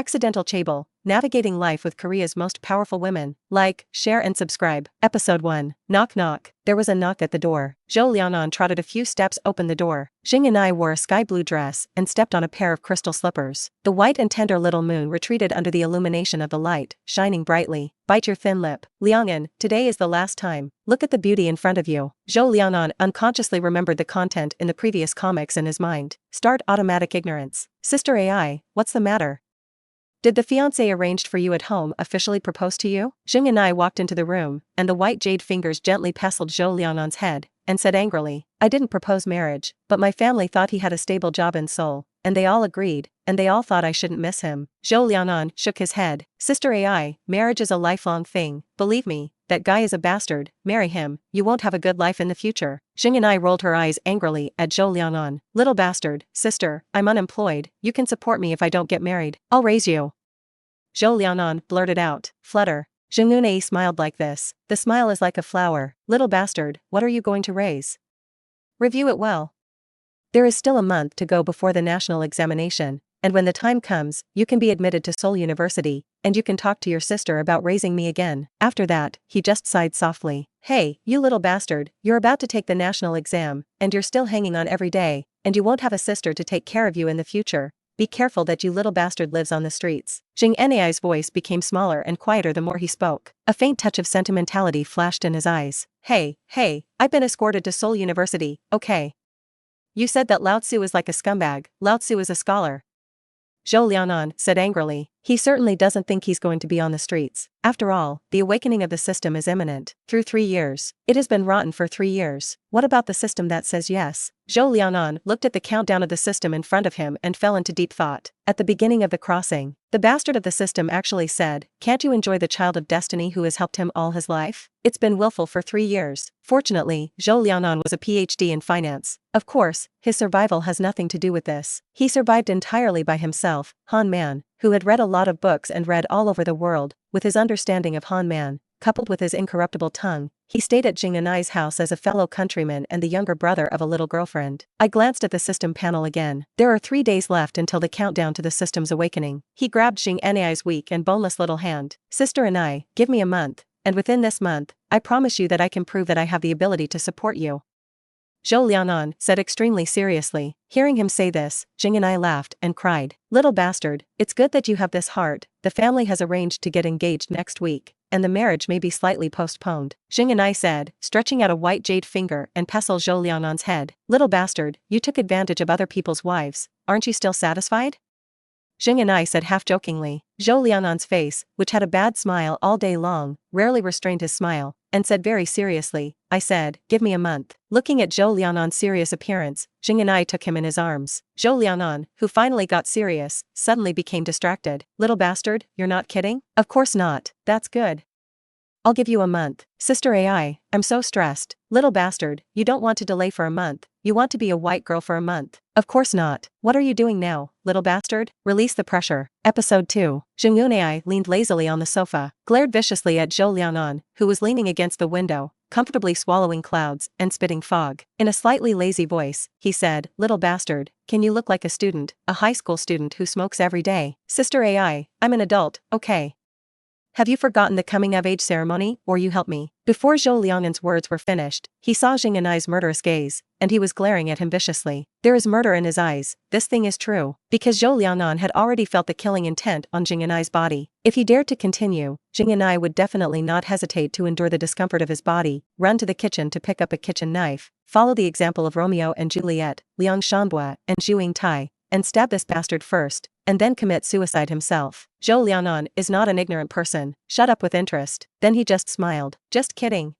Accidental Chaebol, Navigating Life with Korea's Most Powerful Women. Like, share and subscribe. Episode 1. Knock knock. There was a knock at the door. Zhou Liangan trotted a few steps, opened the door. Zheng Eun-ae wore a sky blue dress and stepped on a pair of crystal slippers. The white and tender little moon retreated under the illumination of the light, shining brightly. Bite your thin lip. Liangan, today is the last time. Look at the beauty in front of you. Zhou Liangan unconsciously remembered the content in the previous comics in his mind. Start automatic ignorance. Sister AI, what's the matter? Did the fiancé arranged for you at home officially propose to you? Zheng Eun-ae walked into the room, and the white jade fingers gently pestled Zhou Liangan's head, and said angrily, I didn't propose marriage, but my family thought he had a stable job in Seoul, and they all agreed, and they all thought I shouldn't miss him. Zhou Liangan shook his head. Sister AI, marriage is a lifelong thing, believe me, that guy is a bastard, marry him, you won't have a good life in the future. Zheng Eun-ae rolled her eyes angrily at Zhou Liangan. Little bastard, sister, I'm unemployed, you can support me if I don't get married, I'll raise you. Zhou Liangan blurted out, flutter. Zheng Eun-ae smiled like this. The smile is like a flower. Little bastard, what are you going to raise? Review it well. There is still a month to go before the national examination, and when the time comes, you can be admitted to Seoul University, and you can talk to your sister about raising me again. After that, he just sighed softly. Hey, you little bastard, you're about to take the national exam, and you're still hanging on every day, and you won't have a sister to take care of you in the future. Be careful that you little bastard lives on the streets. Zheng Eun-ae's voice became smaller and quieter the more he spoke. A faint touch of sentimentality flashed in his eyes. Hey, I've been escorted to Seoul University, okay? You said that Lao Tzu is like a scumbag. Lao Tzu is a scholar. Zhou Liangan said angrily. He certainly doesn't think he's going to be on the streets. After all, the awakening of the system is imminent. Through 3 years. It has been rotten for 3 years. What about the system that says yes? Zhou Liangan looked at the countdown of the system in front of him and fell into deep thought. At the beginning of the crossing, the bastard of the system actually said, can't you enjoy the child of destiny who has helped him all his life? It's been willful for 3 years. Fortunately, Zhou Liangan was a PhD in finance. Of course, his survival has nothing to do with this. He survived entirely by himself. Han Man, who had read a lot of books and read all over the world, with his understanding of Han Man, coupled with his incorruptible tongue, he stayed at Zheng Eun-ae's house as a fellow countryman and the younger brother of a little girlfriend. I glanced at the system panel again. There are 3 days left until the countdown to the system's awakening. He grabbed Zheng Eun-ae's weak and boneless little hand. Sister and I, give me a month, and within this month, I promise you that I can prove that I have the ability to support you. Zhou Liangan said extremely seriously. Hearing him say this, Zheng Eun-ae laughed and cried, little bastard, it's good that you have this heart. The family has arranged to get engaged next week, and the marriage may be slightly postponed. Zheng Eun-ae said, stretching out a white jade finger and pestled Zhou Liangan's head. Little bastard, you took advantage of other people's wives, aren't you still satisfied? Zheng Eun-ae said half-jokingly. Zhou Liangan's face, which had a bad smile all day long, rarely restrained his smile, and said very seriously, I said, give me a month. Looking at Zhou Liangan's serious appearance, Zheng Eun-ae took him in his arms. Zhou Liangan, who finally got serious, suddenly became distracted. Little bastard, you're not kidding? Of course not, that's good. I'll give you a month. Sister AI, I'm so stressed. Little bastard, you don't want to delay for a month. You want to be a white girl for a month. Of course not. What are you doing now, little bastard? Release the pressure. Episode 2. Zheng Eun-ae leaned lazily on the sofa, glared viciously at Zhou Liangan, who was leaning against the window, comfortably swallowing clouds and spitting fog. In a slightly lazy voice, he said, little bastard, can you look like a student, a high school student who smokes every day? Sister AI, I'm an adult, okay? Have you forgotten the coming-of-age ceremony, or you help me? Before Zhou Liangan's words were finished, he saw Zheng Eun-ae's murderous gaze, and he was glaring at him viciously. There is murder in his eyes, this thing is true. Because Zhou Liangan had already felt the killing intent on Zheng Eun-ae's body. If he dared to continue, Zheng Eun-ae would definitely not hesitate to endure the discomfort of his body, run to the kitchen to pick up a kitchen knife, follow the example of Romeo and Juliet, Liang Shanbua, and Zhu Yingtai, and stab this bastard first, and then commit suicide himself. Zhou Liangan is not an ignorant person. Shut up with interest. Then he just smiled. Just kidding.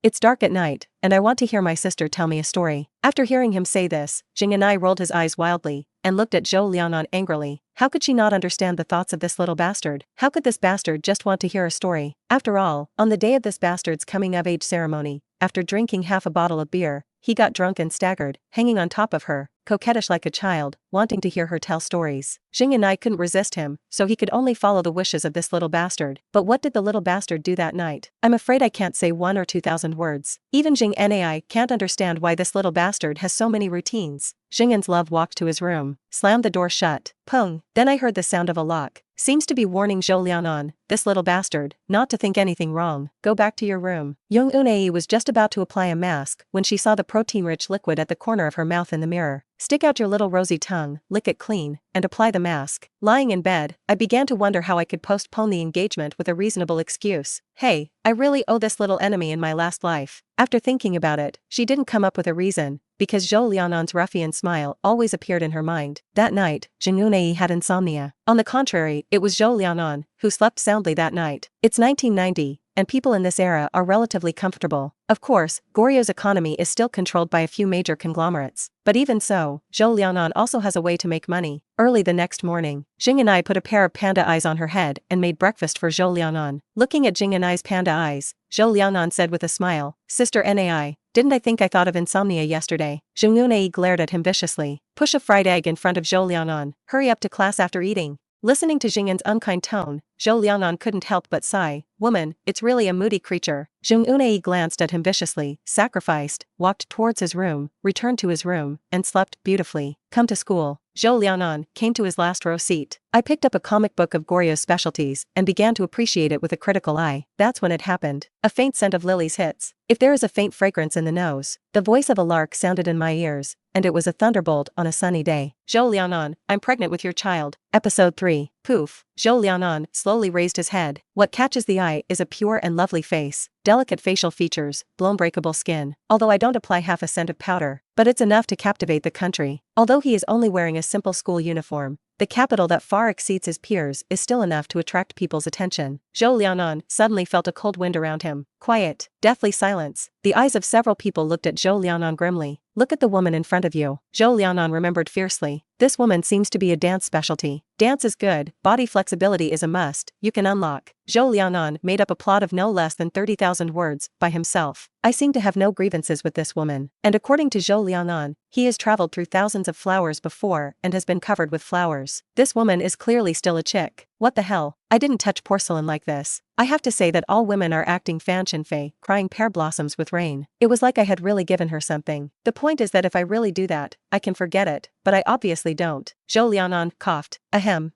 It's dark at night, and I want to hear my sister tell me a story. After hearing him say this, Zheng Eun-ae rolled his eyes wildly, and looked at Zhou Liangan angrily. How could she not understand the thoughts of this little bastard? How could this bastard just want to hear a story? After all, on the day of this bastard's coming-of-age ceremony, after drinking half a bottle of beer, he got drunk and staggered, hanging on top of her, coquettish like a child, wanting to hear her tell stories. Zheng Eun-ae couldn't resist him, so he could only follow the wishes of this little bastard. But what did the little bastard do that night? I'm afraid I can't say 1 or 2,000 words. Even Zheng Eun-ae can't understand why this little bastard has so many routines. Zheng Eun's love walked to his room, slammed the door shut. Pung. Then I heard the sound of a lock. Seems to be warning Zhou Liangan, this little bastard, not to think anything wrong. Go back to your room. Young Eun-ae was just about to apply a mask when she saw the protein-rich liquid at the corner of her mouth in the mirror. Stick out your little rosy tongue, lick it clean, and apply the mask. Lying in bed, I began to wonder how I could postpone the engagement with a reasonable excuse. Hey, I really owe this little enemy in my last life. After thinking about it, she didn't come up with a reason, because Zhou Liangan's ruffian smile always appeared in her mind. That night, Zheng Eun-ae had insomnia. On the contrary, it was Zhou Liangan who slept soundly that night. It's 1990. And people in this era are relatively comfortable. Of course, Goryeo economy is still controlled by a few major conglomerates. But even so, Zhou Liangan also has a way to make money. Early the next morning, Zheng Eun-ae put a pair of panda eyes on her head and made breakfast for Zhou Liangan. Looking at Zheng Eun-ae's panda eyes, Zhou Liangan said with a smile, Sister Nai, didn't I think I thought of insomnia yesterday? Zheng Eun-ae glared at him viciously. Push a fried egg in front of Zhou Liangan. Hurry up to class after eating. Listening to Zheng Eun's unkind tone, Zhou Liangan couldn't help but sigh. Woman, it's really a moody creature. Zheng Eun-ae glanced at him viciously, sacrificed, walked towards his room, returned to his room, and slept beautifully. Come to school. Zhou Liangan came to his last row seat. I picked up a comic book of Goryeo's specialties and began to appreciate it with a critical eye. That's when it happened. A faint scent of lilies hits. If there is a faint fragrance in the nose, the voice of a lark sounded in my ears, and it was a thunderbolt on a sunny day. Zhou Liangan, I'm pregnant with your child. Episode 3. Poof. Zhou Liangan slowly raised his head. What catches the eye is a pure and lovely face, delicate facial features, blown breakable skin. Although I don't apply half a cent of powder, but it's enough to captivate the country. Although he is only wearing a simple school uniform, the capital that far exceeds his peers is still enough to attract people's attention. Zhou Liangan suddenly felt a cold wind around him. Quiet, deathly silence. The eyes of several people looked at Zhou Liangan grimly. Look at the woman in front of you. Zhou Liangan remembered fiercely. This woman seems to be a dance specialty. Dance is good, body flexibility is a must, you can unlock. Zhou Liangan made up a plot of no less than 30,000 words by himself. I seem to have no grievances with this woman. And according to Zhou Liangan, he has traveled through thousands of flowers before and has been covered with flowers. This woman is clearly still a chick. What the hell? I didn't touch porcelain like this. I have to say that all women are acting Fan Chenfei, crying pear blossoms with rain. It was like I had really given her something. The point is that if I really do that, I can forget it, but I obviously don't. Zhou Liangan coughed. Ahem.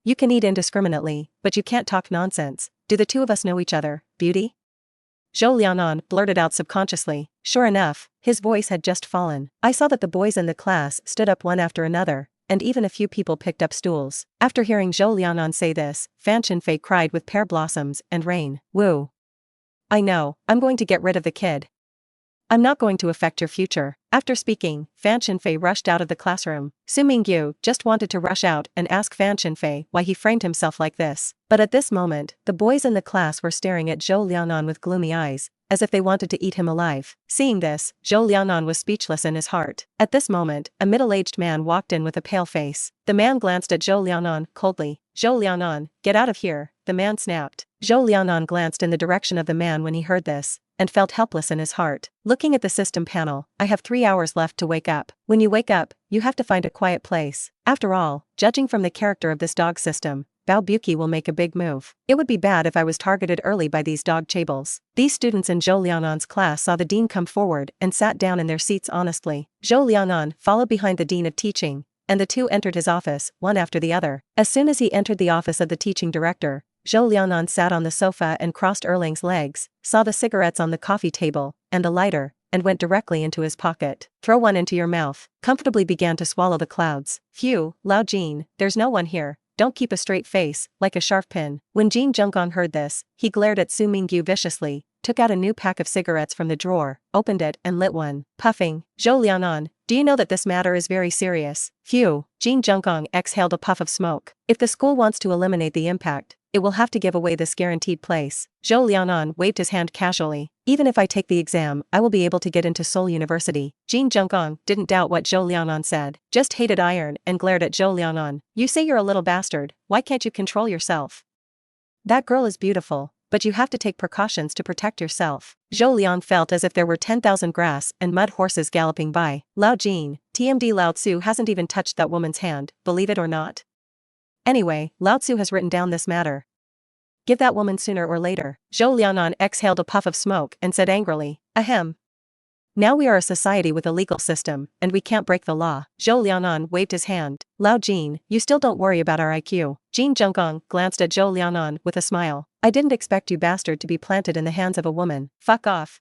You can eat indiscriminately, but you can't talk nonsense. Do the two of us know each other, beauty? Zhou Liangan blurted out subconsciously. Sure enough, his voice had just fallen. I saw that the boys in the class stood up one after another, and even a few people picked up stools. After hearing Zhou Liangan say this, Fan Chenfei cried with pear blossoms and rain. Woo. I know, I'm going to get rid of the kid. I'm not going to affect your future. After speaking, Fan Chenfei rushed out of the classroom. Su Mingyu just wanted to rush out and ask Fan Chenfei why he framed himself like this. But at this moment, the boys in the class were staring at Zhou Liangan with gloomy eyes, as if they wanted to eat him alive. Seeing this, Zhou Liangan was speechless in his heart. At this moment, a middle-aged man walked in with a pale face. The man glanced at Zhou Liangan coldly. Zhou Liangan, get out of here, the man snapped. Zhou Liangan glanced in the direction of the man when he heard this, and felt helpless in his heart. Looking at the system panel, I have 3 hours left to wake up. When you wake up, you have to find a quiet place. After all, judging from the character of this dog system, Bao Buki will make a big move. It would be bad if I was targeted early by these dog Chaebols. These students in Zhou Liangan's class saw the dean come forward and sat down in their seats honestly. Zhou Liangan followed behind the dean of teaching, and the two entered his office, one after the other. As soon as he entered the office of the teaching director, Zhou Liangan sat on the sofa and crossed Erling's legs, saw the cigarettes on the coffee table, and the lighter, and went directly into his pocket. Throw one into your mouth. Comfortably began to swallow the clouds. Phew, Lao Jin, there's no one here. Don't keep a straight face, like a sharp pin. When Jin Zhengong heard this, he glared at Su Mingyu viciously, took out a new pack of cigarettes from the drawer, opened it and lit one. Puffing. Zhou Liangan, do you know that this matter is very serious? Phew. Jin Zhengong exhaled a puff of smoke. If the school wants to eliminate the impact, it will have to give away this guaranteed place. Zhou Liangan waved his hand casually. Even if I take the exam, I will be able to get into Seoul University. Jin Zhengong didn't doubt what Zhou Liangan said, just hated iron and glared at Zhou Liangan. You say you're a little bastard, why can't you control yourself? That girl is beautiful, but you have to take precautions to protect yourself. Zhou Liang felt as if there were 10,000 grass and mud horses galloping by. Lao Jin, TMD Lao Tzu hasn't even touched that woman's hand, believe it or not. Anyway, Lao Tzu has written down this matter. Give that woman sooner or later. Zhou Liangan exhaled a puff of smoke and said angrily, ahem. Now we are a society with a legal system, and we can't break the law. Zhou Liangan waved his hand. Lao Jin, you still don't worry about our IQ. Jin Zhenggang glanced at Zhou Liangan with a smile. I didn't expect you bastard to be planted in the hands of a woman. Fuck off.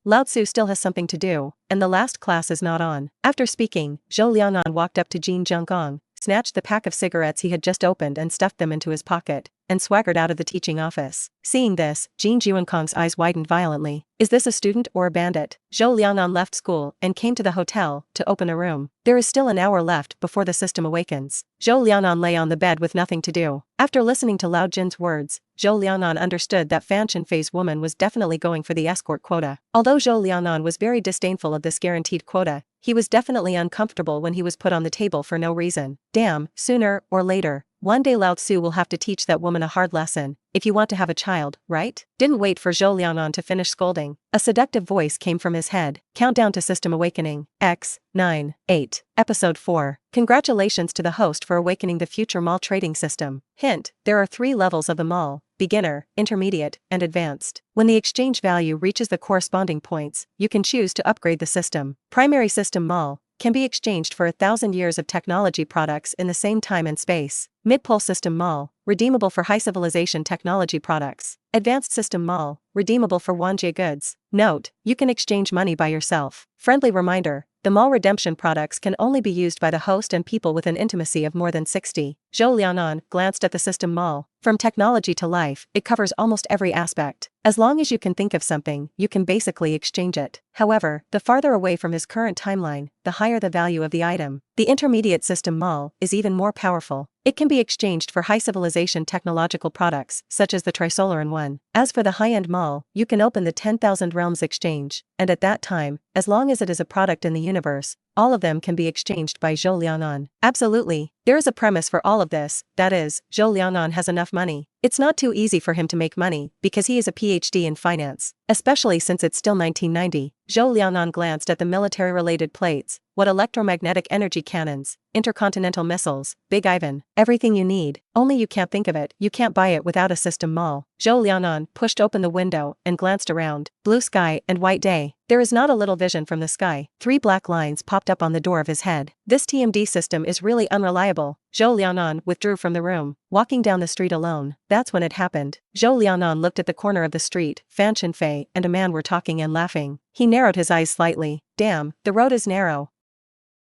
Lao Tzu still has something to do, and the last class is not on. After speaking, Zhou Liangan walked up to Jin Zhenggang, snatched the pack of cigarettes he had just opened and stuffed them into his pocket, and swaggered out of the teaching office. Seeing this, Jin Zhuankang's eyes widened violently. Is this a student or a bandit? Zhou Liangan left school and came to the hotel to open a room. There is still an hour left before the system awakens. Zhou Liangan lay on the bed with nothing to do. After listening to Lao Jin's words, Zhou Liangan understood that Fan Chenfei's woman was definitely going for the escort quota. Although Zhou Liangan was very disdainful of this guaranteed quota, he was definitely uncomfortable when he was put on the table for no reason. Damn, sooner or later, one day Lao Tzu will have to teach that woman a hard lesson. If you want to have a child, right? Didn't wait for Zhou Liangan to finish scolding. A seductive voice came from his head. Countdown to System Awakening. X, 9, 8. Episode 4. Congratulations to the host for awakening the future mall trading system. Hint, there are 3 levels of the mall: beginner, intermediate, and advanced. When the exchange value reaches the corresponding points, you can choose to upgrade the system. Primary system mall can be exchanged for 1,000 years of technology products in the same time and space. Mid-pole system mall, redeemable for high civilization technology products. Advanced system mall, redeemable for Wanjie goods. Note, you can exchange money by yourself. Friendly reminder, the mall redemption products can only be used by the host and people with an intimacy of more than 60. Zhou Liangan glanced at the system mall. From technology to life, it covers almost every aspect. As long as you can think of something, you can basically exchange it. However, the farther away from his current timeline, the higher the value of the item. The intermediate system mall is even more powerful. It can be exchanged for high civilization technological products, such as the Trisolaran one. As for the high-end mall, you can open the 10,000 Realms exchange, and at that time, as long as it is a product in the universe, all of them can be exchanged by Zhou Liangan. Absolutely. There is a premise for all of this, that is, Zhou Liangan has enough money. It's not too easy for him to make money, because he is a PhD in finance, especially since it's still 1990. Zhou Liangan glanced at the military-related plates. What electromagnetic energy cannons, intercontinental missiles, Big Ivan, everything you need, only you can't think of it, you can't buy it without a system mall. Zhou Liangan pushed open the window and glanced around. Blue sky and white day. There is not a little vision from the sky. 3 black lines popped up on the door of his head. This TMD system is really unreliable. Zhou Liangan withdrew from the room, walking down the street alone. That's when it happened. Zhou Liangan looked at the corner of the street. Fan Chenfei and a man were talking and laughing. He narrowed his eyes slightly. Damn, the road is narrow.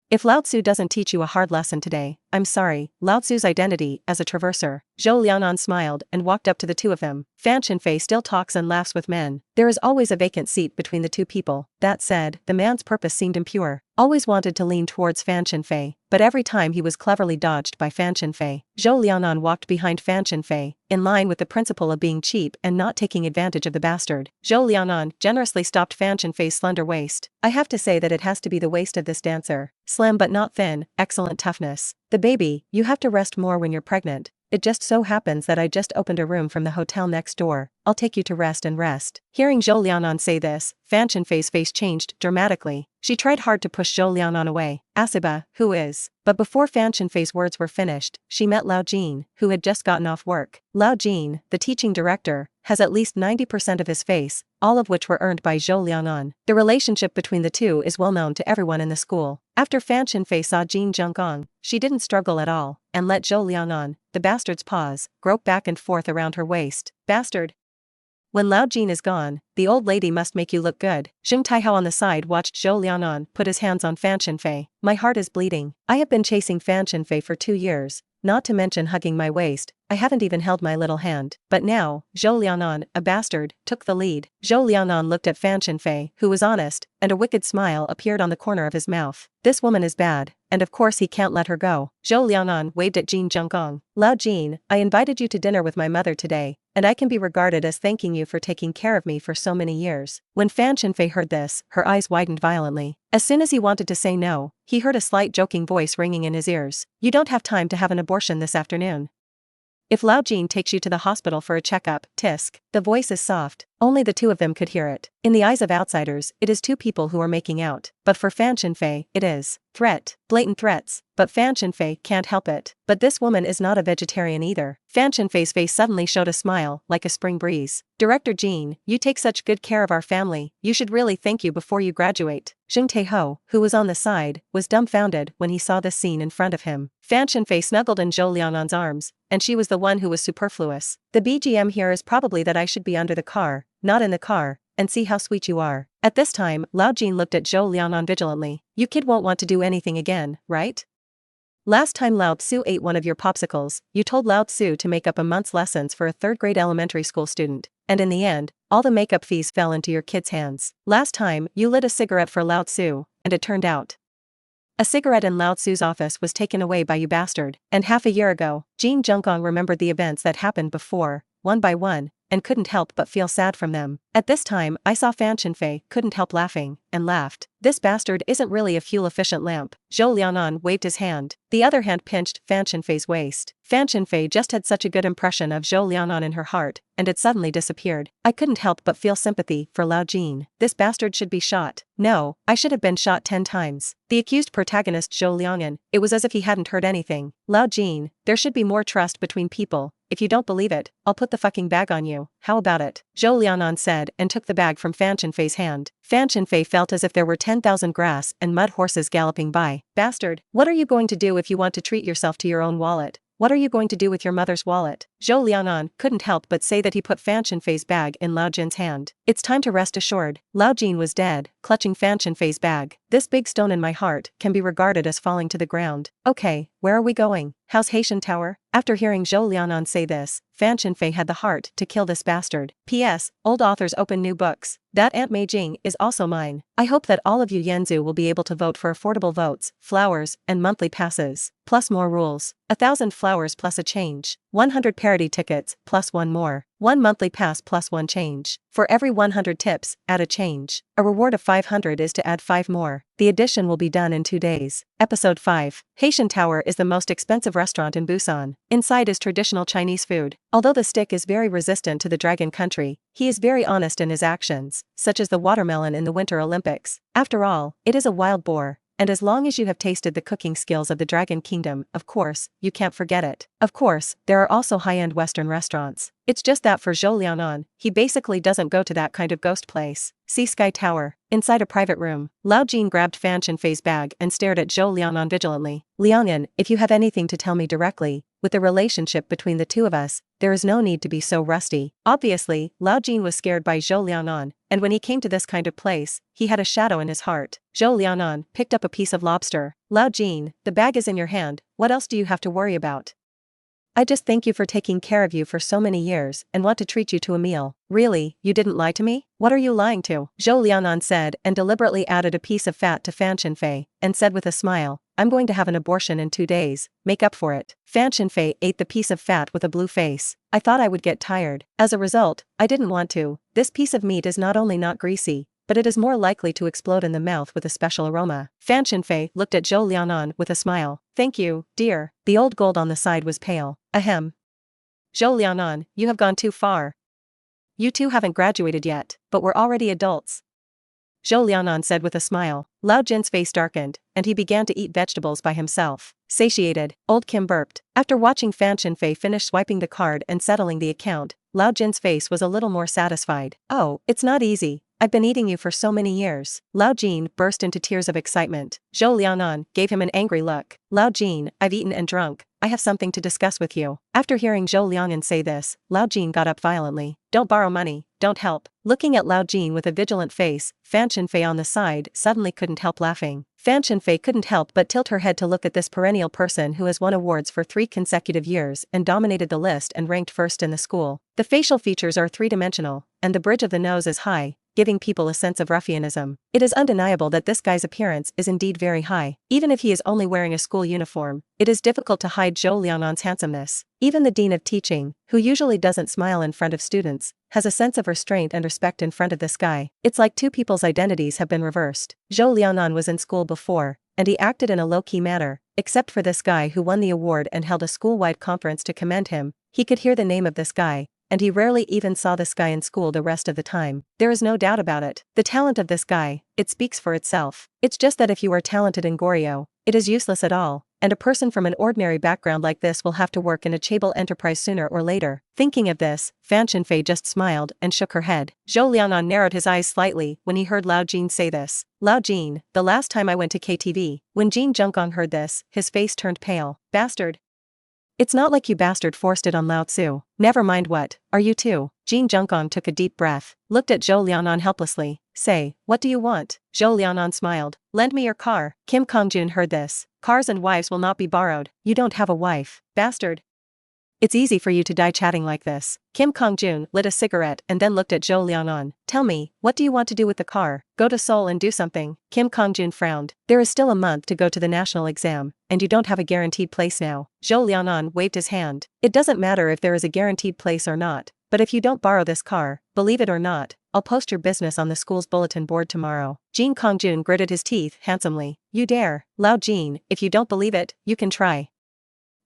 If Lao Tzu doesn't teach you a hard lesson today, I'm sorry. Lao Tzu's identity as a traverser. Zhou Liangan smiled and walked up to the two of them. Fan Chenfei still talks and laughs with men. There is always a vacant seat between the two people. That said, the man's purpose seemed impure. Always wanted to lean towards Fan Chenfei, but every time he was cleverly dodged by Fan Chenfei. Zhou Liangan walked behind Fan Chenfei, in line with the principle of being cheap and not taking advantage of the bastard. Zhou Liangan generously stopped Fan Chenfei's slender waist. I have to say that it has to be the waist of this dancer. Slim but not thin, excellent toughness. The baby, you have to rest more when you're pregnant. It just so happens that I just opened a room from the hotel next door. I'll take you to rest and rest. Hearing Zhou Liangan say this, Fan Chenfei's face changed dramatically. She tried hard to push Zhou Liangan away. Asiba, who is? But before Fan Chenfei's words were finished, she met Lao Jin, who had just gotten off work. Lao Jin, the teaching director, has at least 90% of his face, all of which were earned by Zhou Liangan. The relationship between the two is well known to everyone in the school. After Fan Chenfei saw Jin Zhenggang, she didn't struggle at all, and let Zhou Liangan, the bastard's paws, grope back and forth around her waist. Bastard. When Lao Jin is gone, the old lady must make you look good. Zheng Taihao on the side watched Zhou Liangan put his hands on Fan Chenfei. My heart is bleeding. I have been chasing Fan Chenfei for 2 years, not to mention hugging my waist. I haven't even held my little hand. But now, Zhou Liangan, a bastard, took the lead. Zhou Liangan looked at Fan Chenfei, who was honest, and a wicked smile appeared on the corner of his mouth. This woman is bad, and of course he can't let her go. Zhou Liangan waved at Jin Zhenggang. Lao Jin, I invited you to dinner with my mother today, and I can be regarded as thanking you for taking care of me for so many years. When Fan Chenfei heard this, her eyes widened violently. As soon as he wanted to say no, he heard a slight joking voice ringing in his ears. You don't have time to have an abortion this afternoon. If Lao Jin takes you to the hospital for a checkup, tisk. The voice is soft. Only the two of them could hear it. In the eyes of outsiders, it is two people who are making out. But for Fan Chenfei, it is threat. Blatant threats. But Fan Chenfei can't help it. But this woman is not a vegetarian either. Fan Chenfei's face suddenly showed a smile, like a spring breeze. Director Jean, you take such good care of our family, you should really thank you before you graduate. Zheng Teho, who was on the side, was dumbfounded when he saw this scene in front of him. Fan Chenfei snuggled in Zhou Liangan's arms, and she was the one who was superfluous. The BGM here is probably that I should be under the car, not in the car, and see how sweet you are. At this time, Lao Jin looked at Zhou Liangan vigilantly. You kid won't want to do anything again, right? Last time Lao Tzu ate one of your popsicles, you told Lao Tzu to make up a month's lessons for a third-grade elementary school student, and in the end, all the makeup fees fell into your kid's hands. Last time, you lit a cigarette for Lao Tzu, and it turned out a cigarette in Lao Tzu's office was taken away by you bastard. And half a year ago, Jin Zhengong remembered the events that happened before, one by one, and couldn't help but feel sad from them. At this time, I saw Fan Chenfei, couldn't help laughing, and laughed. This bastard isn't really a fuel-efficient lamp. Zhou Liangan waved his hand. The other hand pinched Fan Chenfei's waist. Fan Chenfei just had such a good impression of Zhou Liangan in her heart, and it suddenly disappeared. I couldn't help but feel sympathy for Lao Jin. This bastard should be shot. No, I should have been shot 10 times. The accused protagonist Zhou Liangan, it was as if he hadn't heard anything. Lao Jin, there should be more trust between people. If you don't believe it, I'll put the fucking bag on you. How about it? Zhou Liangan said and took the bag from Fan Chenfei's hand. Fan Chenfei felt as if there were 10,000 grass and mud horses galloping by. Bastard, what are you going to do if you want to treat yourself to your own wallet? What are you going to do with your mother's wallet? Zhou Liangan couldn't help but say that he put Fan Chenfei's bag in Lao Jin's hand. It's time to rest assured. Lao Jin was dead, clutching Fan Chenfei's bag. This big stone in my heart can be regarded as falling to the ground. Okay, where are we going? How's Haitian Tower? After hearing Zhou Liangan say this, Fan Chenfei had the heart to kill this bastard. P.S. Old authors open new books. That Aunt Meijing is also mine. I hope that all of you Yanzu will be able to vote for affordable votes, flowers, and monthly passes, plus more rules. 1,000 flowers plus a change. 100 parody tickets plus one more. 1 monthly pass plus 1 change. For every 100 tips, add a change. A reward of 500 is to add 5 more. The addition will be done in 2 days. Episode 5. Haitian Tower is the most expensive restaurant in Busan. Inside is traditional Chinese food. Although the stick is very resistant to the dragon country, he is very honest in his actions, such as the watermelon in the Winter Olympics. After all, it is a wild boar. And as long as you have tasted the cooking skills of the Dragon Kingdom, of course, you can't forget it. Of course, there are also high-end Western restaurants. It's just that for Zhou Liangan, he basically doesn't go to that kind of ghost place. See Sky Tower. Inside a private room, Lao Jin grabbed Fan Chenfei's bag and stared at Zhou Liangan vigilantly. Liangan, if you have anything to tell me directly, with the relationship between the two of us, there is no need to be so rusty. Obviously, Lao Jin was scared by Zhou Liangan, and when he came to this kind of place, he had a shadow in his heart. Zhou Liangan picked up a piece of lobster. Lao Jin, the bag is in your hand, what else do you have to worry about? I just thank you for taking care of you for so many years and want to treat you to a meal. Really, you didn't lie to me? What are you lying to? Zhou Liangan said and deliberately added a piece of fat to Fan Chenfei, and said with a smile, I'm going to have an abortion in 2 days, make up for it. Fan Chenfei ate the piece of fat with a blue face. I thought I would get tired. As a result, I didn't want to. This piece of meat is not only not greasy, but it is more likely to explode in the mouth with a special aroma. Fan Chenfei looked at Zhou Liangan with a smile. Thank you, dear. The old gold on the side was pale. Ahem. Zhou Liangan, you have gone too far. You two haven't graduated yet, but we're already adults. Zhou Liangan said with a smile. Lao Jin's face darkened, and he began to eat vegetables by himself. Satiated, old Kim burped. After watching Fan Chenfei finish swiping the card and settling the account, Lao Jin's face was a little more satisfied. Oh, it's not easy. I've been eating you for so many years. Lao Jin burst into tears of excitement. Zhou Liangan gave him an angry look. Lao Jin, I've eaten and drunk. I have something to discuss with you. After hearing Zhou Liangan say this, Lao Jin got up violently. Don't borrow money, don't help. Looking at Lao Jin with a vigilant face, Fan Chenfei on the side suddenly couldn't help laughing. Fan Chenfei couldn't help but tilt her head to look at this perennial person who has won awards for 3 consecutive years and dominated the list and ranked first in the school. The facial features are 3-dimensional, and the bridge of the nose is high, giving people a sense of ruffianism. It is undeniable that this guy's appearance is indeed very high. Even if he is only wearing a school uniform, it is difficult to hide Zhou Liangan's handsomeness. Even the dean of teaching, who usually doesn't smile in front of students, has a sense of restraint and respect in front of this guy. It's like two people's identities have been reversed. Zhou Liangan was in school before, and he acted in a low-key manner, except for this guy who won the award and held a school-wide conference to commend him. He could hear the name of this guy, and he rarely even saw this guy in school the rest of the time. There is no doubt about it. The talent of this guy, it speaks for itself. It's just that if you are talented in Goryeo, it is useless at all, and a person from an ordinary background like this will have to work in a Chaebol enterprise sooner or later. Thinking of this, Fan Chenfei just smiled and shook her head. Zhou Liangan narrowed his eyes slightly when he heard Lao Jin say this. Lao Jin, the last time I went to KTV. When Jin Zhengong heard this, his face turned pale. Bastard. It's not like you bastard forced it on Lao Tzu. Never mind what, are you too? Jin Zhengong took a deep breath, looked at Zhou Liangan helplessly. Say, what do you want? Zhou Liangan smiled. Lend me your car. Kim Kongjun heard this. Cars and wives will not be borrowed. You don't have a wife, bastard. It's easy for you to die chatting like this. Kim Kongjun lit a cigarette and then looked at Zhou Liangan. Tell me, what do you want to do with the car? Go to Seoul and do something. Kim Kongjun frowned. There is still a month to go to the national exam, and you don't have a guaranteed place now. Zhou Liangan waved his hand. It doesn't matter if there is a guaranteed place or not, but if you don't borrow this car, believe it or not, I'll post your business on the school's bulletin board tomorrow. Jin Kongjun gritted his teeth handsomely. You dare. Lao Jin, if you don't believe it, you can try.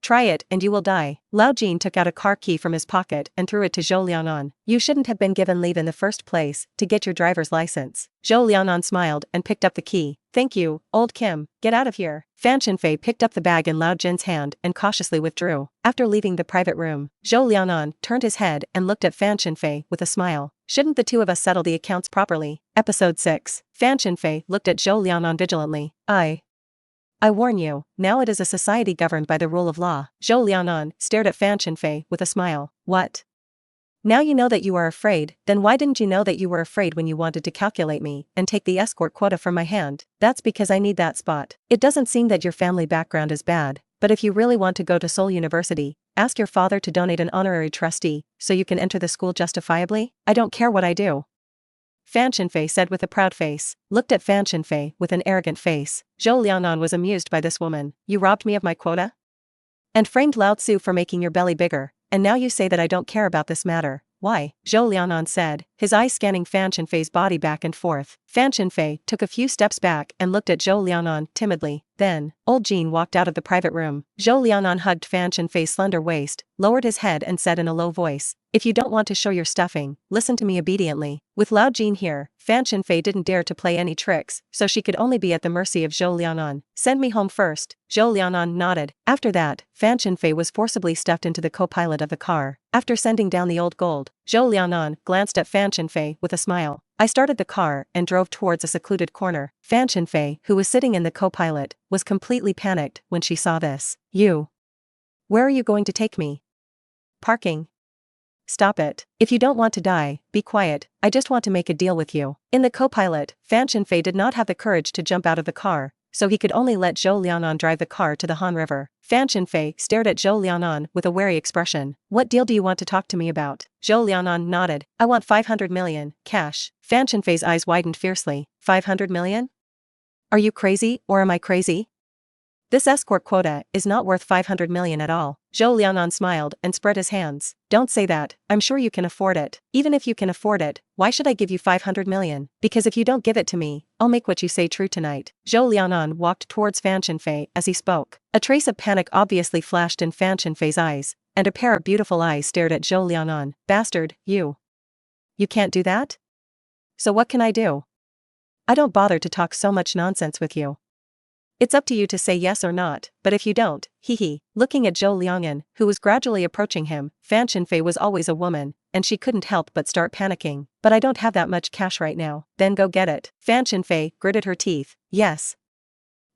Try it and you will die. Lao Jin took out a car key from his pocket and threw it to Zhou Liangan. You shouldn't have been given leave in the first place to get your driver's license. Zhou Liangan smiled and picked up the key. Thank you, old Kim. Get out of here. Fan Chenfei picked up the bag in Lao Jin's hand and cautiously withdrew. After leaving the private room, Zhou Liangan turned his head and looked at Fan Chenfei with a smile. Shouldn't the two of us settle the accounts properly? Episode 6. Fan Chenfei looked at Zhou Liangan vigilantly. I warn you, now it is a society governed by the rule of law. Zhou Liangan stared at Fan Chenfei with a smile. What? Now you know that you are afraid, then why didn't you know that you were afraid when you wanted to calculate me and take the escort quota from my hand? That's because I need that spot. It doesn't seem that your family background is bad, but if you really want to go to Seoul University, ask your father to donate an honorary trustee so you can enter the school justifiably. I don't care what I do. Fan Chenfei said with a proud face, looked at Fan Chenfei with an arrogant face. Zhou Liangan was amused by this woman. You robbed me of my quota? And framed Lao Tzu for making your belly bigger, and now you say that I don't care about this matter. Why? Zhou Liangan said, his eyes scanning Fan Chenfei's body back and forth. Fan Chenfei took a few steps back and looked at Zhou Liangan timidly. Then, old Jin walked out of the private room. Zhou Liangan hugged Fan Chenfei's slender waist, lowered his head and said in a low voice, if you don't want to show your stuffing, listen to me obediently. With Lao Jin here, Fan Chenfei didn't dare to play any tricks, so she could only be at the mercy of Zhou Liangan. Send me home first. Zhou Liangan nodded. After that, Fan Chenfei was forcibly stuffed into the co-pilot of the car. After sending down the old gold, Zhou Liangan glanced at Fan Chenfei with a smile. I started the car and drove towards a secluded corner. Fan Chenfei, who was sitting in the co-pilot, was completely panicked when she saw this. Where are you going to take me? Parking. Stop it. If you don't want to die, be quiet. I just want to make a deal with you. In the co-pilot, Fan Chenfei did not have the courage to jump out of the car, so he could only let Zhou Liangan drive the car to the Han River. Fan Chenfei stared at Zhou Liangan with a wary expression. What deal do you want to talk to me about? Zhou Liangan nodded. I want 500 million, cash. Fan Chenfei's eyes widened fiercely. 500 million? Are you crazy, or am I crazy? This escort quota is not worth 500 million at all. Zhou Liangan smiled and spread his hands. Don't say that, I'm sure you can afford it. Even if you can afford it, why should I give you 500 million? Because if you don't give it to me, I'll make what you say true tonight. Zhou Liangan walked towards Fan Chenfei as he spoke. A trace of panic obviously flashed in Fan Chenfei's eyes, and a pair of beautiful eyes stared at Zhou Liangan. Bastard, you can't do that? So what can I do? I don't bother to talk so much nonsense with you. It's up to you to say yes or not, but if you don't, Looking at Zhou Liangan, who was gradually approaching him, Fan Chenfei was always a woman, and she couldn't help but start panicking. But I don't have that much cash right now. Then go get it. Fan Chenfei gritted her teeth. Yes.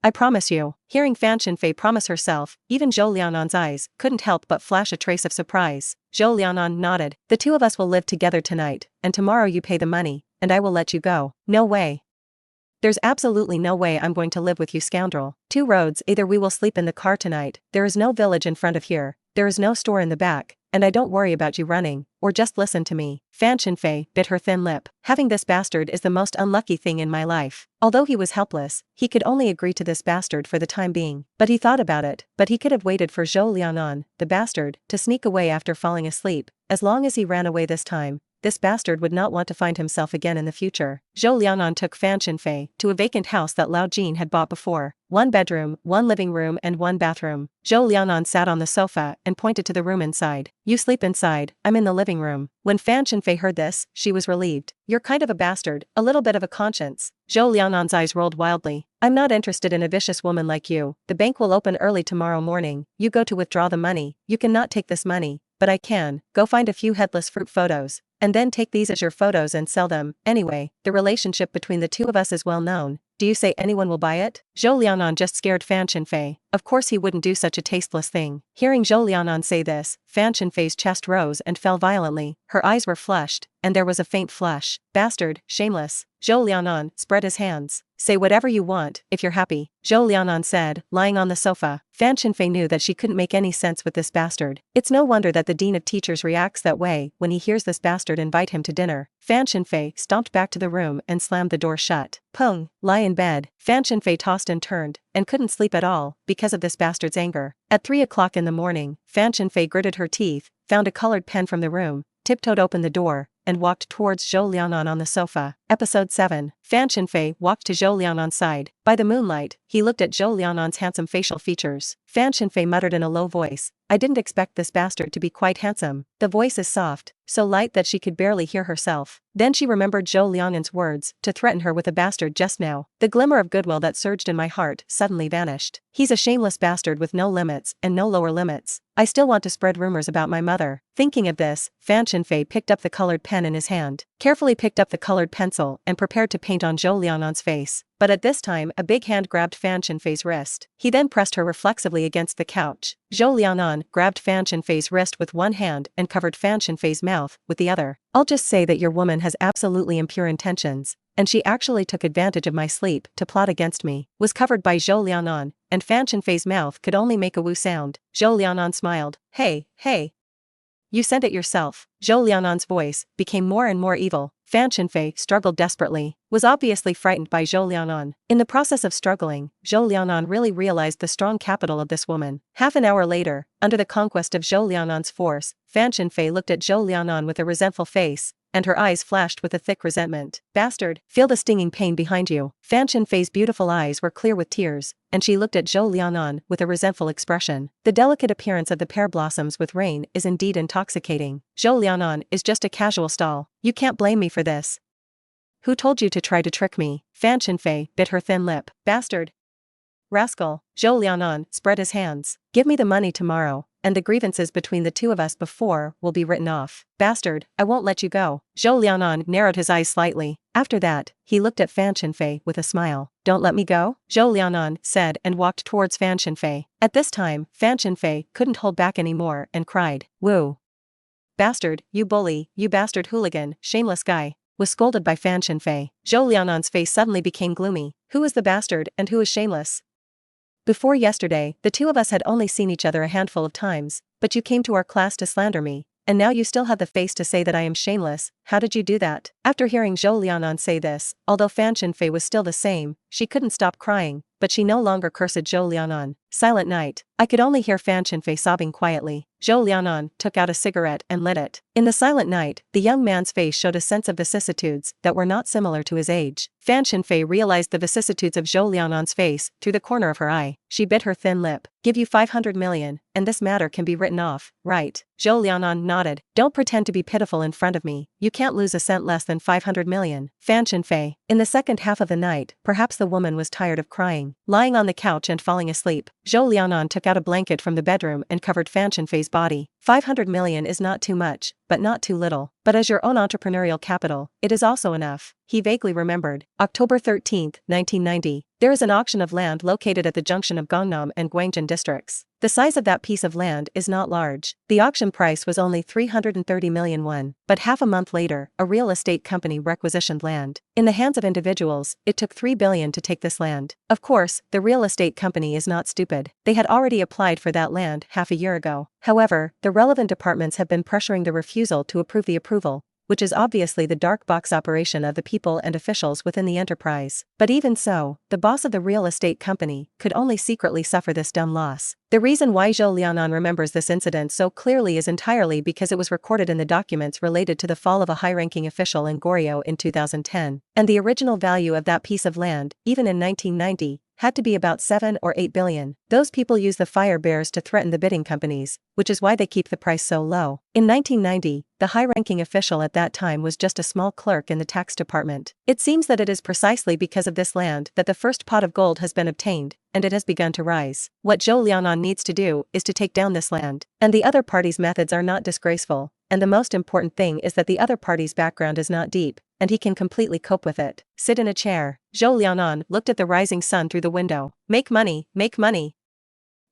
I promise you. Hearing Fan Chenfei promise herself, even Zhou Liangan's eyes couldn't help but flash a trace of surprise. Zhou Liangan nodded. The two of us will live together tonight, and tomorrow you pay the money, and I will let you go. No way. There's absolutely no way I'm going to live with you, scoundrel. Two roads: either we will sleep in the car tonight, there is no village in front of here, there is no store in the back, and I don't worry about you running, or just listen to me. Fan Chenfei bit her thin lip. Having this bastard is the most unlucky thing in my life. Although he was helpless, he could only agree to this bastard for the time being. But he thought about it, but he could have waited for Zhou Liangan, the bastard, to sneak away after falling asleep. As long as he ran away this time, this bastard would not want to find himself again in the future. Zhou Liangan took Fan Chenfei to a vacant house that Lao Jin had bought before. 1 bedroom, 1 living room and 1 bathroom. Zhou Liangan sat on the sofa and pointed to the room inside. You sleep inside, I'm in the living room. When Fan Chenfei heard this, she was relieved. You're kind of a bastard, a little bit of a conscience. Zhou Liangan's eyes rolled wildly. I'm not interested in a vicious woman like you. The bank will open early tomorrow morning. You go to withdraw the money. You cannot take this money. But I can. Go find a few headless fruit photos. And then take these as your photos and sell them. Anyway, the relationship between the two of us is well known. Do you say anyone will buy it? Zhou Liangan just scared Fan Chenfei. Of course he wouldn't do such a tasteless thing. Hearing Zhou Liangan say this, Fan Chenfei's chest rose and fell violently. Her eyes were flushed, and there was a faint flush. Bastard, shameless. Zhou Liangan spread his hands. Say whatever you want, if you're happy. Zhou Liangan said, lying on the sofa. Fan Chenfei knew that she couldn't make any sense with this bastard. It's no wonder that the dean of teachers reacts that way when he hears this bastard invite him to dinner. Fan Chenfei stomped back to the room and slammed the door shut. Pung, lie in bed. Fan Chenfei tossed and turned, and couldn't sleep at all, because of this bastard's anger. At 3 o'clock in the morning, Fan Chenfei gritted her teeth, found a colored pen from the room, tiptoed open the door, and walked towards Zhou Liangan on the sofa. Episode 7. Fan Chenfei walked to Zhou Liangan's side. By the moonlight, he looked at Zhou Liangan's handsome facial features. Fan Chenfei muttered in a low voice, I didn't expect this bastard to be quite handsome. The voice is soft, so light that she could barely hear herself. Then she remembered Zhou Liangan's words to threaten her with a bastard just now. The glimmer of goodwill that surged in my heart suddenly vanished. He's a shameless bastard with no limits and no lower limits. I still want to spread rumors about my mother. Thinking of this, Fan Chenfei picked up the colored pen in his hand, carefully picked up the colored pencil and prepared to paint on Zhou Liangan's face. But at this time a big hand grabbed Fan Chenfei's wrist. He then pressed her reflexively against the couch. Zhou Liangan grabbed Fan Chenfei's wrist with one hand and covered Fan Chenfei's mouth with the other. I'll just say that your woman has absolutely impure intentions, and she actually took advantage of my sleep to plot against me. Was covered by Zhou Liangan, and Fan Chenfei's mouth could only make a woo sound. Zhou Liangan smiled. Hey. You sent it yourself. Zhou Liangan's voice became more and more evil. Fan Chenfei struggled desperately, was obviously frightened by Zhou Liangan. In the process of struggling, Zhou Liangan really realized the strong capital of this woman. Half an hour later, under the conquest of Zhou Liangan's force, Fan Chenfei looked at Zhou Liangan with a resentful face, and her eyes flashed with a thick resentment. Bastard, feel the stinging pain behind you. Fan Chenfei's beautiful eyes were clear with tears, and she looked at Zhou Liangan with a resentful expression. The delicate appearance of the pear blossoms with rain is indeed intoxicating. Zhou Liangan is just a casual stall. You can't blame me for this. Who told you to try to trick me? Fan Chenfei bit her thin lip. Bastard. Rascal. Zhou Liangan spread his hands. Give me the money tomorrow, and the grievances between the two of us before will be written off. Bastard, I won't let you go. Zhou Liangan narrowed his eyes slightly. After that, he looked at Fan Chenfei with a smile. Don't let me go? Zhou Liangan said and walked towards Fan Chenfei. At this time, Fan Chenfei couldn't hold back anymore and cried. Woo. Bastard, you bully, you bastard hooligan, shameless guy. Was scolded by Fan Chenfei. Zhou Liangan's face suddenly became gloomy. Who is the bastard and who is shameless? Before yesterday, the two of us had only seen each other a handful of times, but you came to our class to slander me, and now you still have the face to say that I am shameless. How did you do that? After hearing Zhou Liangan say this, although Fan Chenfei was still the same, she couldn't stop crying, but she no longer cursed Zhou Liangan. Silent night. I could only hear Fan Chenfei sobbing quietly. Zhou Liangan took out a cigarette and lit it. In the silent night, the young man's face showed a sense of vicissitudes that were not similar to his age. Fan Chenfei realized the vicissitudes of Zhou Liangan's face through the corner of her eye. She bit her thin lip. Give you 500 million, and this matter can be written off, right? Zhou Liangan nodded. Don't pretend to be pitiful in front of me. You can't lose a cent less than 500 million. Fan Chenfei. In the second half of the night, perhaps the woman was tired of crying. Lying on the couch and falling asleep, Zhou Liangan took out a blanket from the bedroom and covered Fan Chenfei's body. 500 million is not too much, but not too little. But as your own entrepreneurial capital, it is also enough. He vaguely remembered. October 13, 1990. There is an auction of land located at the junction of Gangnam and Gwangjin districts. The size of that piece of land is not large. The auction price was only 330 million won. But half a month later, a real estate company requisitioned land. In the hands of individuals, it took 3 billion to take this land. Of course, the real estate company is not stupid. They had already applied for that land half a year ago. However, the relevant departments have been pressuring the refusal to approve the approval, which is obviously the dark box operation of the people and officials within the enterprise. But even so, the boss of the real estate company could only secretly suffer this dumb loss. The reason why Zhou Liangan remembers this incident so clearly is entirely because it was recorded in the documents related to the fall of a high-ranking official in Goryeo in 2010. And the original value of that piece of land, even in 1990, had to be about 7 or 8 billion. Those people use the fire bears to threaten the bidding companies, which is why they keep the price so low. In 1990, the high-ranking official at that time was just a small clerk in the tax department. It seems that it is precisely because of this land that the first pot of gold has been obtained, and it has begun to rise. What Zhou Liangan needs to do is to take down this land. And the other party's methods are not disgraceful, and the most important thing is that the other party's background is not deep, and he can completely cope with it. Sit in a chair. Zhou Liangan looked at the rising sun through the window. Make money, make money.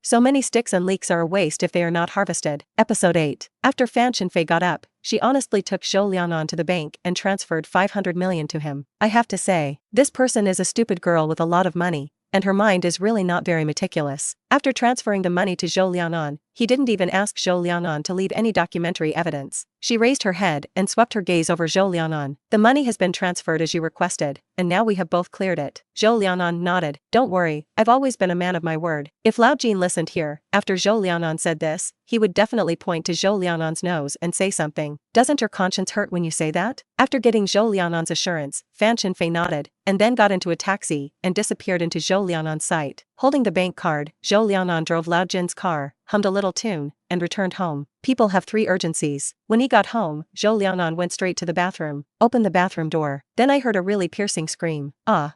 So many sticks and leeks are a waste if they are not harvested. Episode 8. After Fan Chenfei got up, she honestly took Zhou Liangan to the bank and transferred 500 million to him. I have to say, this person is a stupid girl with a lot of money, and her mind is really not very meticulous. After transferring the money to Zhou Liangan, he didn't even ask Zhou Liangan to leave any documentary evidence. She raised her head and swept her gaze over Zhou Liangan. The money has been transferred as you requested, and now we have both cleared it. Zhou Liangan nodded. Don't worry, I've always been a man of my word. If Lao Jin listened here, after Zhou Liangan said this, he would definitely point to Zhou Liangan's nose and say something. Doesn't your conscience hurt when you say that? After getting Zhou Liangan's assurance, Fan Chenfei nodded, and then got into a taxi and disappeared into Zhou Liangan's sight. Holding the bank card, Zhou Liangan drove Lao Jin's car, hummed a little tune, and returned home. People have 3 urgencies. When he got home, Zhou Liangan went straight to the bathroom, opened the bathroom door. Then I heard a really piercing scream. Ah.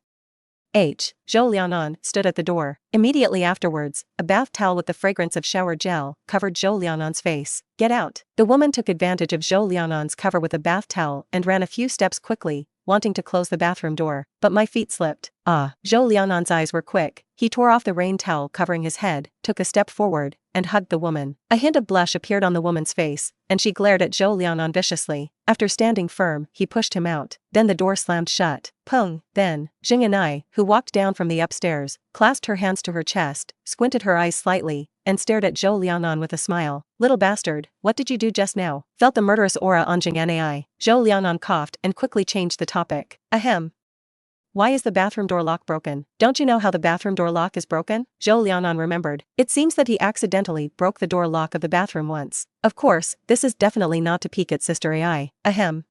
Zhou Liangan stood at the door. Immediately afterwards, a bath towel with the fragrance of shower gel covered Zhou Liangan's face. Get out. The woman took advantage of Zhou Liangan's cover with a bath towel and ran a few steps quickly, wanting to close the bathroom door, but my feet slipped. Zhou Liangan's eyes were quick. He tore off the rain towel covering his head, took a step forward, and hugged the woman. A hint of blush appeared on the woman's face, and she glared at Zhou Liangan viciously. After standing firm, he pushed him out. Then the door slammed shut. Pung. Then, Zheng Eun-ae, who walked down from the upstairs, clasped her hands to her chest, squinted her eyes slightly, and stared at Zhou Liangan with a smile. Little bastard, what did you do just now? Felt the murderous aura on Zheng Eun-ae. Zhou Liangan coughed and quickly changed the topic. Ahem. Why is the bathroom door lock broken? Don't you know how the bathroom door lock is broken? Zhou Liangan remembered. It seems that he accidentally broke the door lock of the bathroom once. Of course, this is definitely not to peek at Sister Ai. Ahem.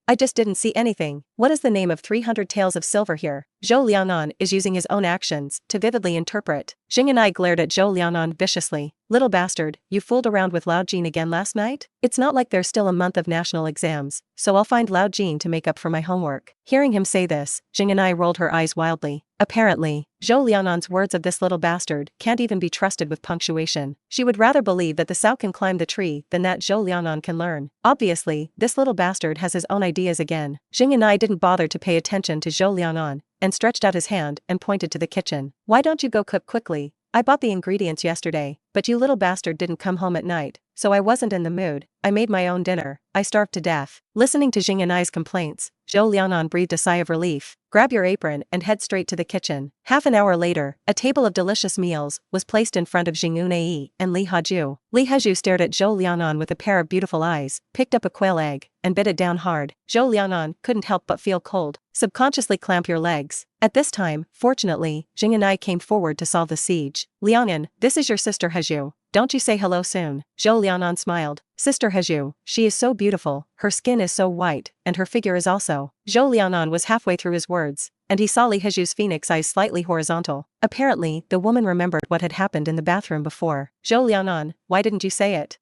I just didn't see anything. What is the name of 300 Tales of Silver here? Zhou Liangan is using his own actions to vividly interpret. Zheng Eun-ae glared at Zhou Liangan viciously. Little bastard, you fooled around with Lao Jin again last night? It's not like there's still a month of national exams, so I'll find Lao Jin to make up for my homework. Hearing him say this, Zheng Eun-ae rolled her eyes wildly. Apparently, Zhou Liangan's words of this little bastard can't even be trusted with punctuation. She would rather believe that the sow can climb the tree than that Zhou Liangan can learn. Obviously, this little bastard has his own ideas again. Zheng Eun-ae didn't bother to pay attention to Zhou Liangan, and stretched out his hand and pointed to the kitchen. Why don't you go cook quickly? I bought the ingredients yesterday, but you little bastard didn't come home at night, so I wasn't in the mood. I made my own dinner. I starved to death. Listening to Zheng Eun-ae's complaints, Zhou Liangan breathed a sigh of relief. Grab your apron and head straight to the kitchen. Half an hour later, a table of delicious meals was placed in front of Zheng Eun-ae and Li Hezhu. Li Hezhu stared at Zhou Liangan with a pair of beautiful eyes, picked up a quail egg, and bit it down hard. Zhou Liangan couldn't help but feel cold. Subconsciously clamp your legs. At this time, fortunately, Zheng Eun-ae came forward to solve the siege. Liangan, this is your sister Hezhu. Don't you say hello soon? Zhou Liangan smiled. Sister Hezhu, she is so beautiful, her skin is so white, and her figure is also. Zhou Liangan was halfway through his words, and he saw Li Hezhu's phoenix eyes slightly horizontal. Apparently, the woman remembered what had happened in the bathroom before. Zhou Liangan, why didn't you say it?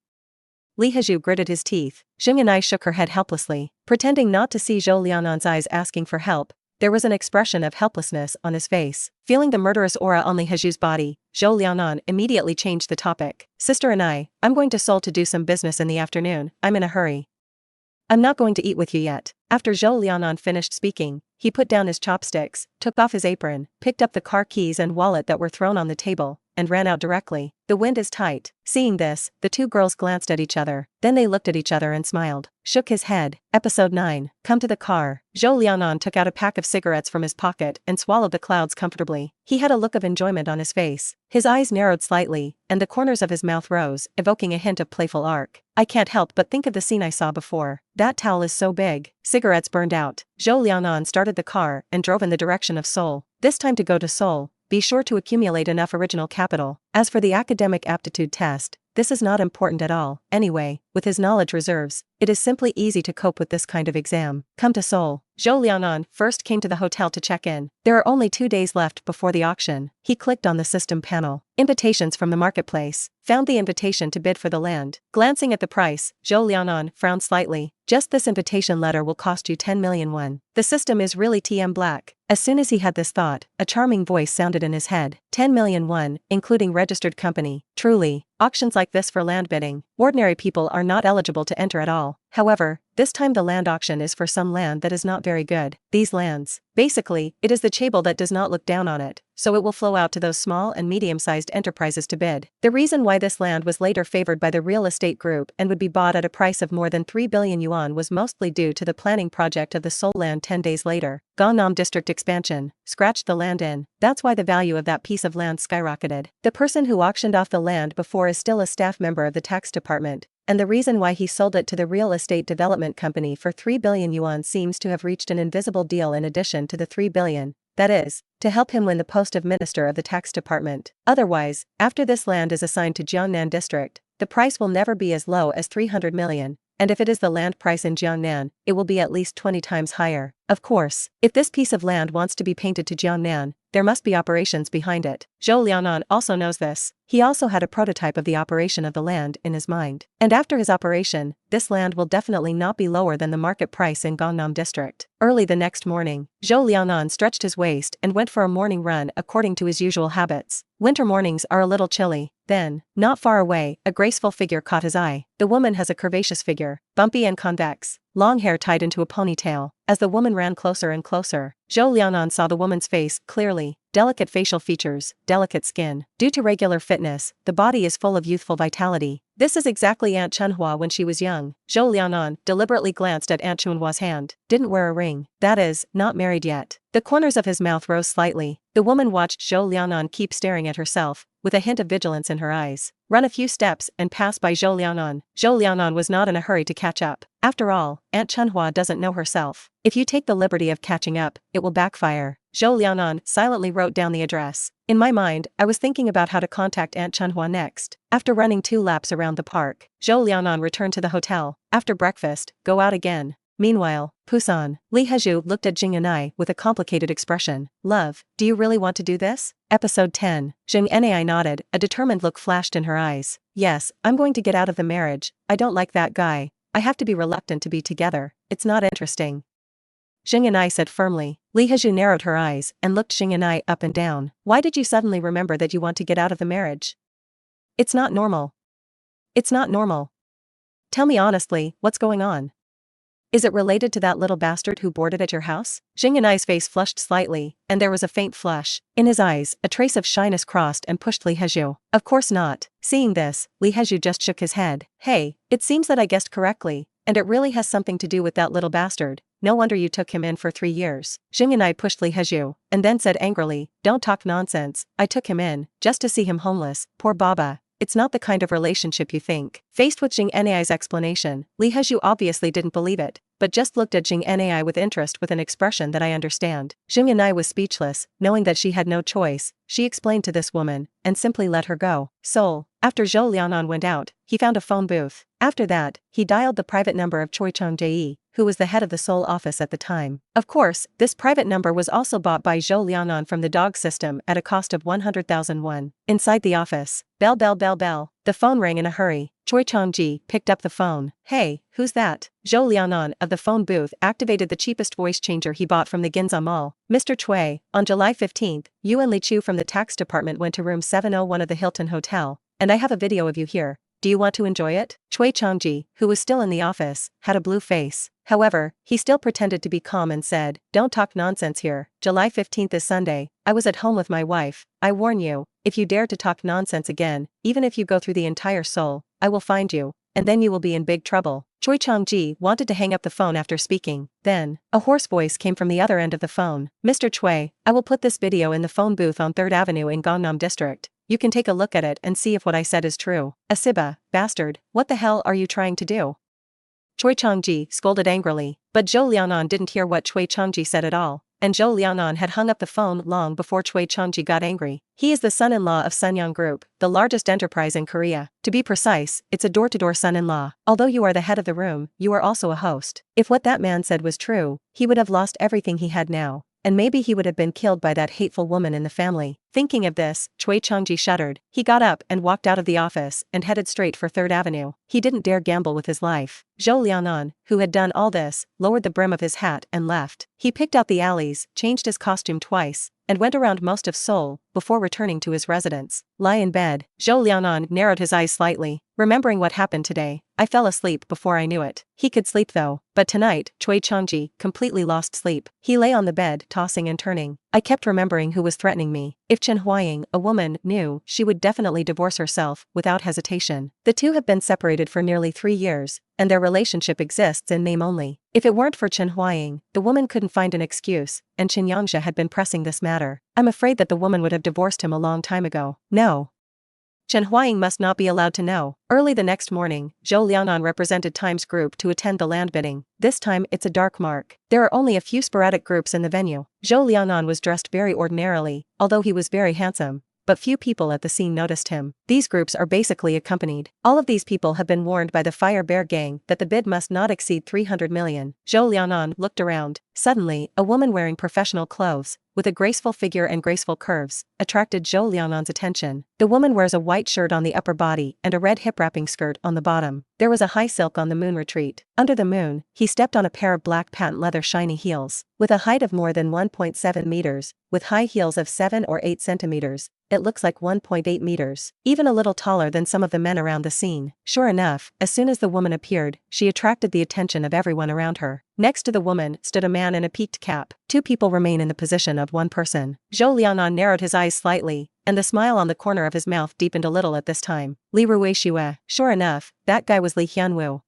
Li Hezhu gritted his teeth. Zheng Eun-ae shook her head helplessly. Pretending not to see Zhou Liangan's eyes asking for help, there was an expression of helplessness on his face. Feeling the murderous aura on Li Hezhu's body, Zhou Liangan immediately changed the topic. Sister and I'm going to Seoul to do some business in the afternoon. I'm in a hurry. I'm not going to eat with you yet. After Zhou Liangan finished speaking, he put down his chopsticks, took off his apron, picked up the car keys and wallet that were thrown on the table, and ran out directly. The wind is tight. Seeing this, the two girls glanced at each other. Then they looked at each other and smiled. Shook his head. Episode 9. Come to the car. Zhou Liangan took out a pack of cigarettes from his pocket and swallowed the clouds comfortably. He had a look of enjoyment on his face. His eyes narrowed slightly, and the corners of his mouth rose, evoking a hint of playful arc. I can't help but think of the scene I saw before. That towel is so big. Cigarettes burned out. Zhou Liangan started the car and drove in the direction of Seoul. This time to go to Seoul, be sure to accumulate enough original capital. As for the academic aptitude test, this is not important at all. Anyway, with his knowledge reserves, it is simply easy to cope with this kind of exam. Come to Seoul. Zhou Liangan first came to the hotel to check in. There are only 2 days left before the auction. He clicked on the system panel. Invitations from the marketplace. Found the invitation to bid for the land. Glancing at the price, Zhou Liangan frowned slightly. Just this invitation letter will cost you 10 million won. The system is really TM black. As soon as he had this thought, a charming voice sounded in his head. 10 million won, including registered company. Truly, auctions like this for land bidding, ordinary people are not eligible to enter at all. However, this time the land auction is for some land that is not very good. These lands, basically, it is the Chaebol that does not look down on it, so it will flow out to those small and medium-sized enterprises to bid. The reason why this land was later favored by the real estate group and would be bought at a price of more than 3 billion yuan was mostly due to the planning project of the Seoul land 10 days later. Gangnam district expansion, scratched the land in. That's why the value of that piece of land skyrocketed. The person who auctioned off the land before is still a staff member of the tax department, and the reason why he sold it to the real estate development company for 3 billion yuan seems to have reached an invisible deal in addition to the 3 billion, that is, to help him win the post of minister of the tax department. Otherwise, after this land is assigned to Jiangnan district, the price will never be as low as 300 million, and if it is the land price in Jiangnan, it will be at least 20 times higher. Of course, if this piece of land wants to be painted to Jiangnan, there must be operations behind it. Zhou Liangan also knows this. He also had a prototype of the operation of the land in his mind. And after his operation, this land will definitely not be lower than the market price in Gangnam district. Early the next morning, Zhou Liangan stretched his waist and went for a morning run according to his usual habits. Winter mornings are a little chilly. Then, not far away, a graceful figure caught his eye. The woman has a curvaceous figure, bumpy and convex, long hair tied into a ponytail. As the woman ran closer and closer, Zhou Liangan saw the woman's face clearly. Delicate facial features, delicate skin. Due to regular fitness, the body is full of youthful vitality. This is exactly Aunt Chunhua when she was young. Zhou Liangan deliberately glanced at Aunt Chunhua's hand. Didn't wear a ring. That is, not married yet. The corners of his mouth rose slightly. The woman watched Zhou Liangan keep staring at herself, with a hint of vigilance in her eyes. Run a few steps and pass by Zhou Liangan. Zhou Liangan was not in a hurry to catch up. After all, Aunt Chunhua doesn't know herself. If you take the liberty of catching up, it will backfire. Zhou Liangan silently wrote down the address. In my mind, I was thinking about how to contact Aunt Chunhua next. After running 2 laps around the park, Zhou Liangan returned to the hotel. After breakfast, go out again. Meanwhile, Busan. Li Hezhu looked at Zheng Eun-ae with a complicated expression. Love, do you really want to do this? Episode 10. Zheng Eun-ae nodded, a determined look flashed in her eyes. Yes, I'm going to get out of the marriage. I don't like that guy. I have to be reluctant to be together. It's not interesting. Zheng Eun-ae said firmly. Li Hezhu narrowed her eyes and looked Zheng Eun-ae up and down. Why did you suddenly remember that you want to get out of the marriage? It's not normal. It's not normal. Tell me honestly, what's going on? Is it related to that little bastard who boarded at your house? Zheng Eun-ae's face flushed slightly, and there was a faint flush. In his eyes, a trace of shyness crossed and pushed Li Hezhu. Of course not. Seeing this, Li Hezhu just shook his head. Hey, it seems that I guessed correctly, and it really has something to do with that little bastard. No wonder you took him in for 3 years. Zheng Eun-ae pushed Li Hezhu, and then said angrily, don't talk nonsense. I took him in, just to see him homeless. Poor Baba. It's not the kind of relationship you think. Faced with Zheng Eun-ae's explanation, Li Hezhu obviously didn't believe it, but just looked at Zheng Eun-ae with interest with an expression that I understand. Zheng Eun-ae was speechless, knowing that she had no choice. She explained to this woman, and simply let her go. Seoul. After Zhou Liangan went out, he found a phone booth. After that, he dialed the private number of Choi Chang-jae, who was the head of the Seoul office at the time. Of course, this private number was also bought by Zhou Liangan from the dog system at a cost of 100,000 won. Inside the office, bell bell bell bell. The phone rang in a hurry. Choi Chang-ji picked up the phone. Hey, who's that? Zhou Liangan of the phone booth activated the cheapest voice changer he bought from the Ginza Mall. Mr. Choi, on July 15th, you and Li Chu from the tax department went to room 701 of the Hilton Hotel, and I have a video of you here. Do you want to enjoy it? Choi Chang-ji, who was still in the office, had a blue face. However, he still pretended to be calm and said, "Don't talk nonsense here. July 15th is Sunday. I was at home with my wife. I warn you, if you dare to talk nonsense again, even if you go through the entire Seoul, I will find you, and then you will be in big trouble." Choi Chang-ji wanted to hang up the phone after speaking. Then, a hoarse voice came from the other end of the phone. "Mr. Choi, I will put this video in the phone booth on 3rd Avenue in Gangnam District. You can take a look at it and see if what I said is true." "Asiba, bastard, what the hell are you trying to do?" Choi Chang-ji scolded angrily, but Zhou Liangan didn't hear what Choi Chang-ji said at all, and Zhou Liangan had hung up the phone long before Choi Chang-ji got angry. He is the son-in-law of Sunyang Group, the largest enterprise in Korea. To be precise, it's a door-to-door son-in-law. Although you are the head of the room, you are also a host. If what that man said was true, he would have lost everything he had now, and maybe he would have been killed by that hateful woman in the family. Thinking of this, Choi Chang-ji shuddered. He got up and walked out of the office and headed straight for 3rd Avenue. He didn't dare gamble with his life. Zhou Liangan, who had done all this, lowered the brim of his hat and left. He picked out the alleys, changed his costume twice, and went around most of Seoul before returning to his residence. Lie in bed. Zhou Liangan narrowed his eyes slightly, remembering what happened today. "I fell asleep before I knew it." He could sleep though, but tonight, Choi Chang-ji completely lost sleep. He lay on the bed, tossing and turning. "I kept remembering who was threatening me. If Chunhua, a woman, knew, she would definitely divorce herself, without hesitation. The two have been separated for nearly 3 years, and their relationship exists in name only. If it weren't for Chunhua, the woman couldn't find an excuse, and Chin Yangsha had been pressing this matter. I'm afraid that the woman would have divorced him a long time ago. No. Chen Huaying must not be allowed to know." Early the next morning, Zhou Liangan represented Times Group to attend the land bidding. This time it's a dark mark. There are only a few sporadic groups in the venue. Zhou Liangan was dressed very ordinarily, although he was very handsome, but few people at the scene noticed him. These groups are basically accompanied. All of these people have been warned by the Fire Bear gang that the bid must not exceed 300 million. Zhou Liangan looked around. Suddenly, a woman wearing professional clothes, with a graceful figure and graceful curves, attracted Zhou Liangan's attention. The woman wears a white shirt on the upper body and a red hip-wrapping skirt on the bottom. There was a high silk on the moon retreat. Under the moon, he stepped on a pair of black patent leather shiny heels. With a height of more than 1.7 meters, with high heels of 7 or 8 centimeters, it looks like 1.8 meters. Even a little taller than some of the men around the scene. Sure enough, as soon as the woman appeared, she attracted the attention of everyone around her. Next to the woman stood a man in a peaked cap. Two people remain in the position of one person. Zhou Liangan narrowed his eyes slightly, and the smile on the corner of his mouth deepened a little at this time. Li Huiyuan. Sure enough, that guy was Li Huiyuan.